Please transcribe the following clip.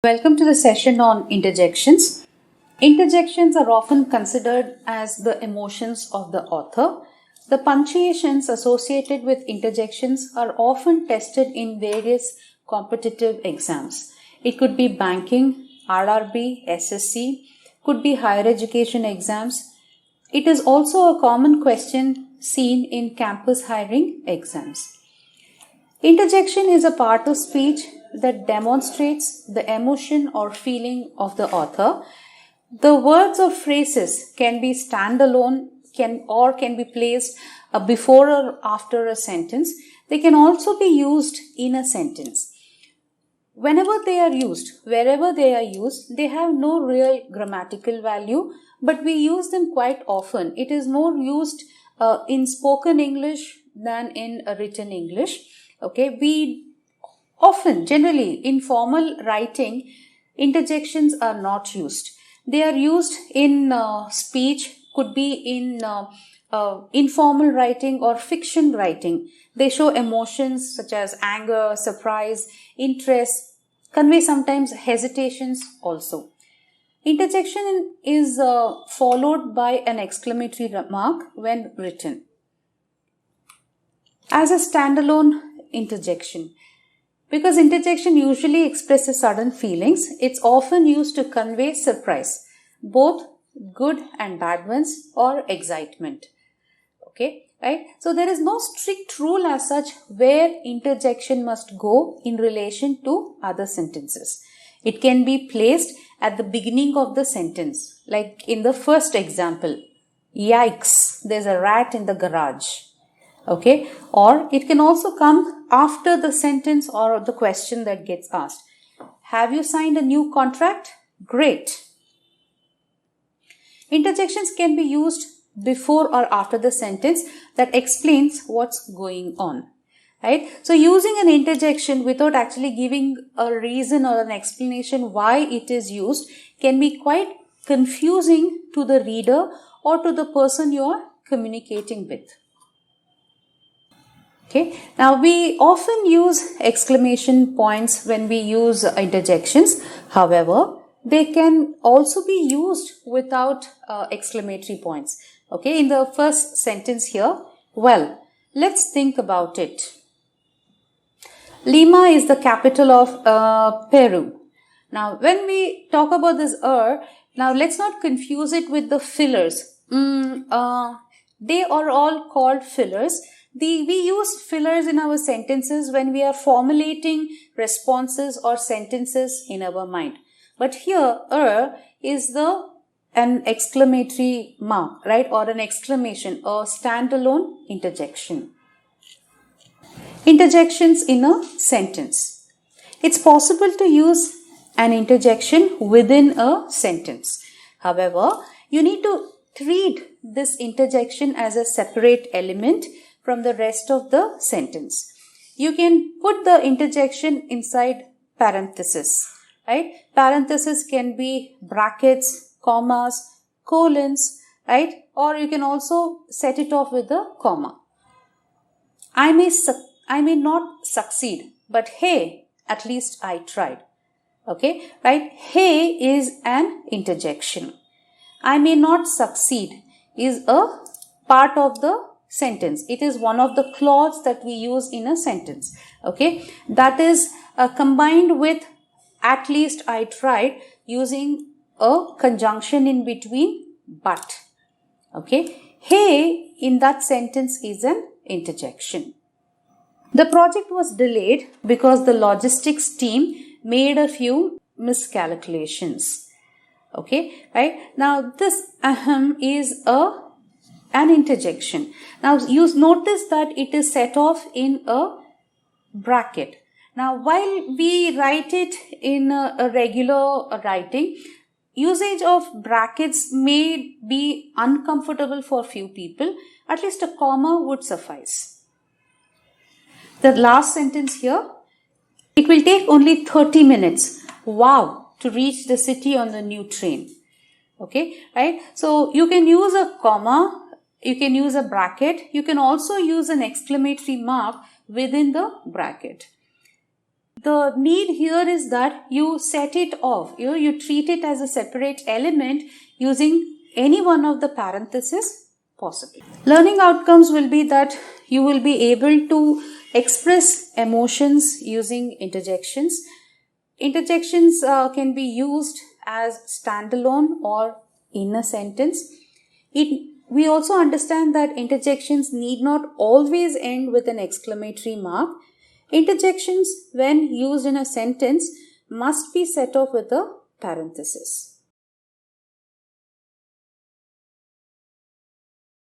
Welcome to the session on interjections. Interjections are often considered as the emotions of the author. The punctuations associated with interjections are often tested in various competitive exams. It could be banking, RRB, SSC, could be higher education exams. It is also a common question seen in campus hiring exams. Interjection is a part of speech that demonstrates the emotion or feeling of the author. The words or phrases can be standalone can be placed before or after a sentence. They can also be used in a sentence. Whenever they are used, wherever they are used, they have no real grammatical value, but we use them quite often. It is more used in spoken English than in written English. Okay, we often, generally, in formal writing, interjections are not used. They are used in speech, could be in informal writing or fiction writing. They show emotions such as anger, surprise, interest, convey sometimes hesitations also. Interjection is followed by an exclamatory remark when written. As a standalone interjection, because interjection usually expresses sudden feelings, it's often used to convey surprise, both good and bad ones, or excitement. Okay, right? So there is no strict rule as such where interjection must go in relation to other sentences. It can be placed at the beginning of the sentence, like in the first example, yikes, there's a rat in the garage. Okay, or it can also come after the sentence or the question that gets asked. Have you signed a new contract? Great. Interjections can be used before or after the sentence that explains what's going on. Right? So using an interjection without actually giving a reason or an explanation why it is used can be quite confusing to the reader or to the person you are communicating with. Okay. Now we often use exclamation points when we use interjections. However, they can also be used without exclamatory points. Okay. In the first sentence here, well, let's think about it. Lima is the capital of Peru. Now, when we talk about this now let's not confuse it with the fillers. They are all called fillers. We use fillers in our sentences when we are formulating responses or sentences in our mind. But here, is an exclamatory mark, right? Or an exclamation, a standalone interjection. Interjections in a sentence. It's possible to use an interjection within a sentence. However, you need to treat this interjection as a separate element from the rest of the sentence. You can put the interjection inside parentheses, right? Parentheses can be brackets, commas, colons, right? Or you can also set it off with a comma. I may not succeed, but hey, at least I tried. Okay, right? Hey is an interjection. I may not succeed is a part of the sentence. It is one of the clauses that we use in a sentence. Okay, that is combined with at least I tried using a conjunction in between but. Okay, hey in that sentence is an interjection. The project was delayed because the logistics team made a few miscalculations. Okay, right? Now this is an interjection. Now you notice that it is set off in a bracket. Now while we write it in a regular writing, usage of brackets may be uncomfortable for few people. At least a comma would suffice. The last sentence here, it will take only 30 minutes. Wow, to reach the city on the new train. Okay, right? So you can use a comma. You can use a bracket. You can also use an exclamatory mark within the bracket. The need here is that you set it off. You treat it as a separate element using any one of the parentheses possible. Learning outcomes will be that you will be able to express emotions using interjections. Interjections can be used as standalone or in a sentence. We also understand that interjections need not always end with an exclamatory mark. Interjections, when used in a sentence, must be set off with a parenthesis.